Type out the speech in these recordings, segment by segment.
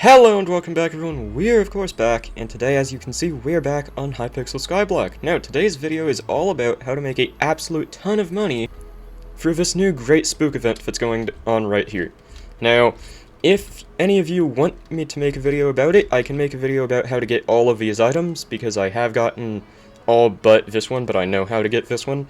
Hello and welcome back everyone, we're of course back, and today as you can see we're back on Hypixel Skyblock. Now today's video is all about how to make an absolute ton of money for this new Great Spook Event that's going on right here. Now, if any of you want me to make a video about it, I can make a video about how to get all of these items, because I have gotten all but this one, but I know how to get this one.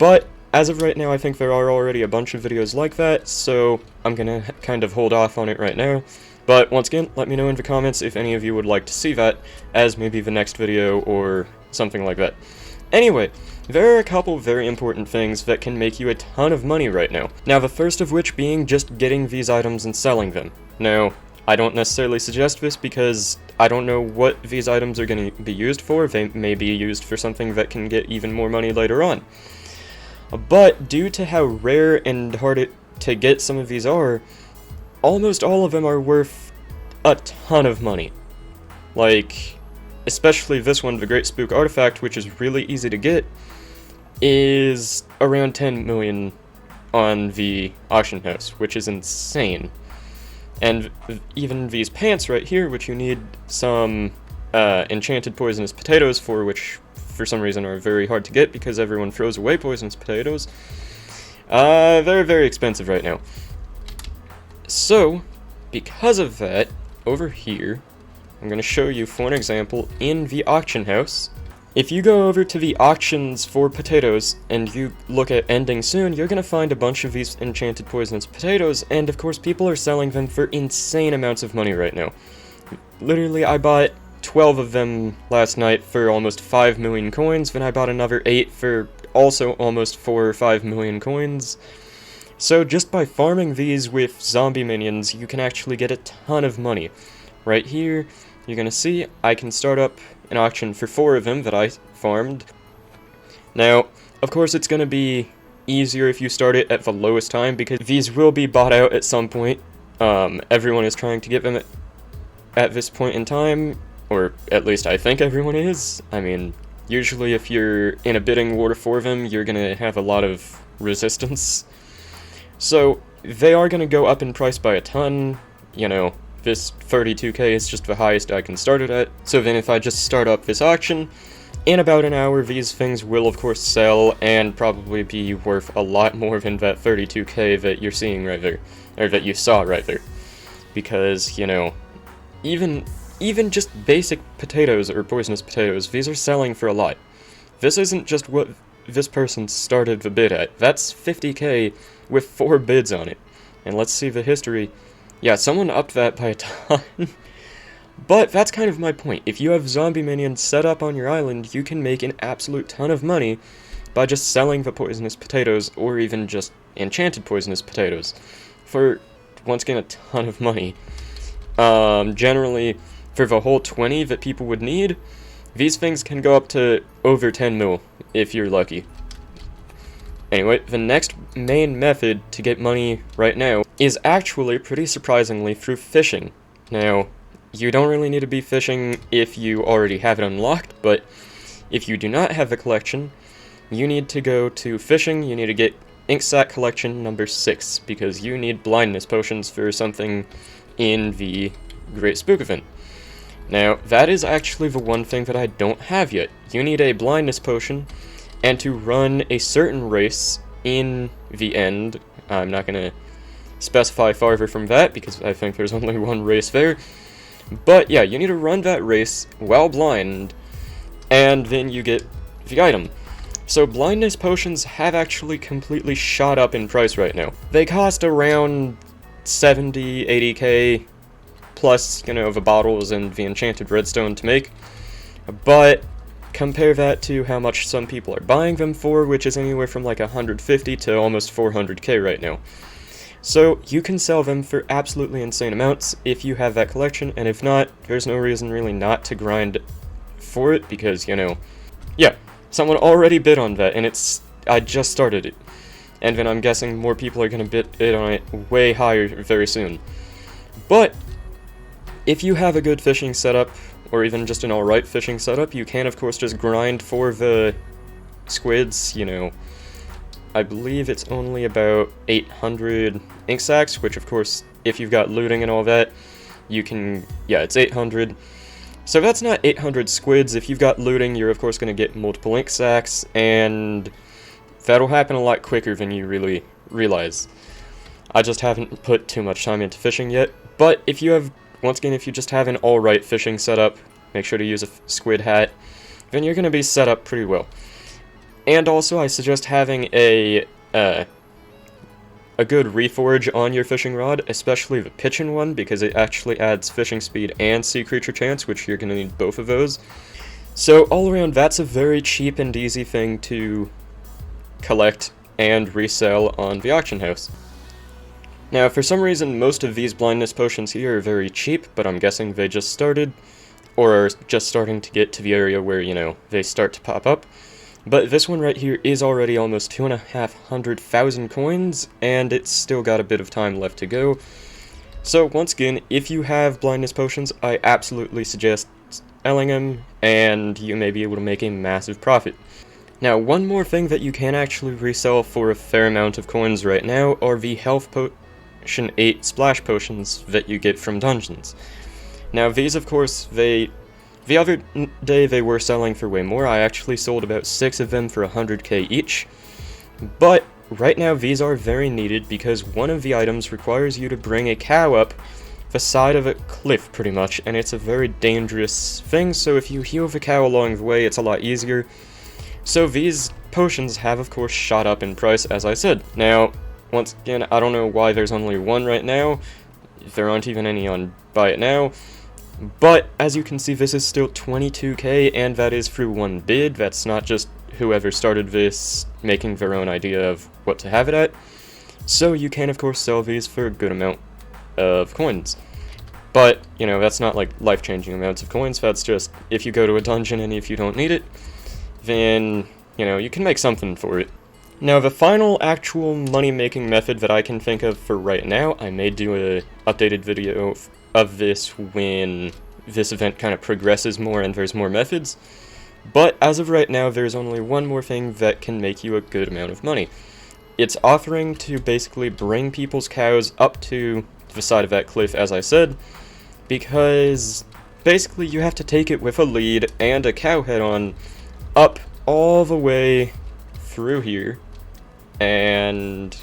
But as of right now I think there are already a bunch of videos like that, so I'm gonna kind of hold off on it right now. But once again, let me know in the comments if any of you would like to see that as maybe the next video or something like that. Anyway, there are a couple very important things that can make you a ton of money right now. Now, the first of which being just getting these items and selling them. Now, I don't necessarily suggest this because I don't know what these items are going to be used for. They may be used for something that can get even more money later on. But due to how rare and hard to get some of these are, almost all of them are worth a ton of money. Like, especially this one, the Great Spook Artifact, which is really easy to get, is around 10 million on the auction house, which is insane. And even these pants right here, which you need some enchanted poisonous potatoes for, which for some reason are very hard to get because everyone throws away poisonous potatoes, they're very expensive right now. So, because of that, over here, I'm going to show you for an example in the auction house. If you go over to the auctions for potatoes and you look at ending soon, you're going to find a bunch of these enchanted poisonous potatoes, and of course people are selling them for insane amounts of money right now. Literally, I bought 12 of them last night for almost 5 million coins, then I bought another 8 for also almost 4 or 5 million coins. So just by farming these with zombie minions, you can actually get a ton of money. Right here, you're gonna see I can start up an auction for 4 of them that I farmed. Now, of course it's gonna be easier if you start it at the lowest time, because these will be bought out at some point. Everyone is trying to get them at this point in time, or at least I think everyone is. I mean, usually if you're in a bidding war for them, you're gonna have a lot of resistance. So, they are going to go up in price by a ton. You know, this 32k is just the highest I can start it at. So then if I just start up this auction, in about an hour these things will of course sell and probably be worth a lot more than that 32k that you're seeing right there, or that you saw right there. Because, you know, even just basic potatoes or poisonous potatoes, these are selling for a lot. This isn't just what this person started the bid at. That's 50k with 4 bids on it. And let's see the history. Yeah, someone upped that by a ton. But that's kind of my point. If you have zombie minions set up on your island, you can make an absolute ton of money by just selling the poisonous potatoes, or even just enchanted poisonous potatoes, for, once again, a ton of money. Generally, for the whole 20 that people would need, these things can go up to over 10 mil, if you're lucky. Anyway, the next main method to get money right now is actually, pretty surprisingly, through fishing. Now, you don't really need to be fishing if you already have it unlocked, but if you do not have the collection, you need to go to fishing. You need to get ink sac collection number 6, because you need blindness potions for something in the Great Spook Event. Now, that is actually the one thing that I don't have yet. You need a blindness potion, and to run a certain race in the end. I'm not going to specify farther from that, because I think there's only one race there. But yeah, you need to run that race while blind, and then you get the item. So blindness potions have actually completely shot up in price right now. They cost around 70, 80k, plus, you know, the bottles and the enchanted redstone to make. But compare that to how much some people are buying them for, which is anywhere from like 150 to almost 400k right now. So you can sell them for absolutely insane amounts if you have that collection, and if not, there's no reason really not to grind for it, because, you know, yeah, someone already bid on that, and I just started it. And then I'm guessing more people are going to bid on it way higher very soon. But if you have a good fishing setup, or even just an alright fishing setup, you can of course just grind for the squids. You know, I believe it's only about 800 ink sacs, which of course, if you've got looting and all that, you can, yeah, it's 800. So that's not 800 squids. If you've got looting, you're of course going to get multiple ink sacks, and that'll happen a lot quicker than you really realize. I just haven't put too much time into fishing yet, but if you have, once again, if you just have an alright fishing setup, make sure to use a squid hat, then you're going to be set up pretty well. And also, I suggest having a good reforge on your fishing rod, especially the pitching one, because it actually adds fishing speed and sea creature chance, which you're going to need both of those. So all around, that's a very cheap and easy thing to collect and resell on the auction house. Now, for some reason, most of these blindness potions here are very cheap, but I'm guessing they just started, or are just starting to get to the area where, you know, they start to pop up. But this one right here is already almost 2,500,000 coins, and it's still got a bit of time left to go. So once again, if you have blindness potions, I absolutely suggest selling them, and you may be able to make a massive profit. Now, one more thing that you can actually resell for a fair amount of coins right now are the health potion 8 splash potions that you get from dungeons. Now, these, of course, the other day they were selling for way more. I actually sold about 6 of them for 100k each. But right now these are very needed because one of the items requires you to bring a cow up the side of a cliff pretty much, and it's a very dangerous thing, so if you heal the cow along the way it's a lot easier. So these potions have of course shot up in price, as I said. Now, once again, I don't know why there's only one right now. There aren't even any on Buy It Now. But, as you can see, this is still 22k, and that is through one bid. That's not just whoever started this making their own idea of what to have it at. So you can, of course, sell these for a good amount of coins. But, you know, that's not like life-changing amounts of coins. That's just, if you go to a dungeon and if you don't need it, then, you know, you can make something for it. Now, the final actual money-making method that I can think of for right now, I may do an updated video of this when this event kind of progresses more and there's more methods, but as of right now there's only one more thing that can make you a good amount of money. It's offering to basically bring people's cows up to the side of that cliff, as I said, because basically you have to take it with a lead and a cow head on up all the way through here, and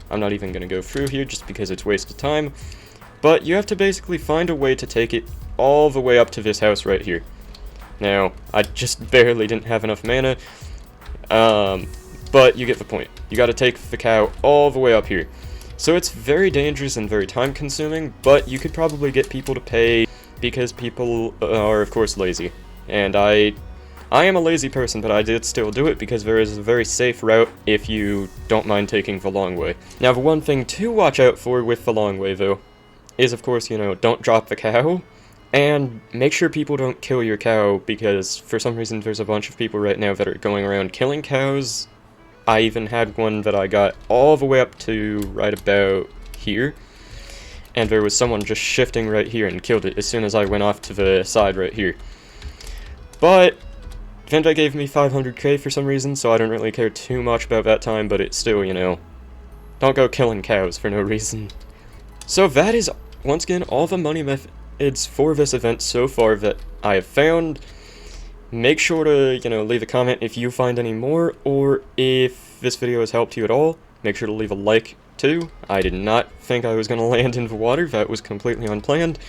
I'm not even going to go through here just because it's wasted time. But you have to basically find a way to take it all the way up to this house right here. Now, I just barely didn't have enough mana, but you get the point. You gotta take the cow all the way up here. So it's very dangerous and very time consuming, but you could probably get people to pay because people are of course lazy. And I am a lazy person, but I did still do it because there is a very safe route if you don't mind taking the long way. Now, the one thing to watch out for with the long way though is, of course, you know, don't drop the cow, and make sure people don't kill your cow, because for some reason there's a bunch of people right now that are going around killing cows. I even had one that I got all the way up to right about here, and there was someone just shifting right here and killed it as soon as I went off to the side right here. But Venda gave me 500k for some reason, so I don't really care too much about that time, but it's still, you know, don't go killing cows for no reason. So that is, once again, all the money methods for this event so far that I have found. Make sure to, you know, leave a comment if you find any more, or if this video has helped you at all, make sure to leave a like too. I did not think I was going to land in the water, that was completely unplanned.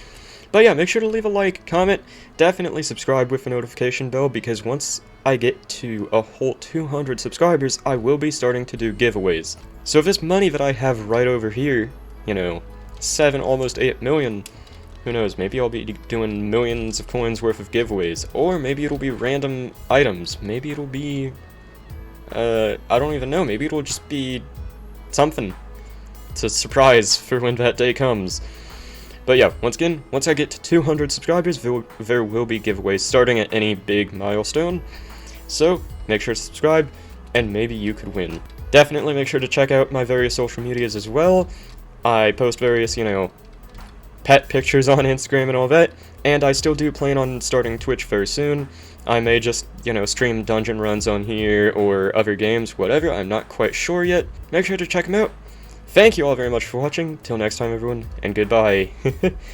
But yeah, make sure to leave a like, comment, definitely subscribe with the notification bell, because once I get to a whole 200 subscribers, I will be starting to do giveaways. So this money that I have right over here, you know, 7, almost 8 million, who knows, maybe I'll be doing millions of coins worth of giveaways, or maybe it'll be random items, maybe it'll be, I don't even know, maybe it'll just be something. It's a surprise for when that day comes. But yeah, once again, once I get to 200 subscribers, there will be giveaways starting at any big milestone, so make sure to subscribe, and maybe you could win. Definitely make sure to check out my various social medias as well. I post various, you know, pet pictures on Instagram and all that, and I still do plan on starting Twitch very soon. I may just, you know, stream dungeon runs on here or other games, whatever, I'm not quite sure yet. Make sure to check them out. Thank you all very much for watching, till next time everyone, and goodbye.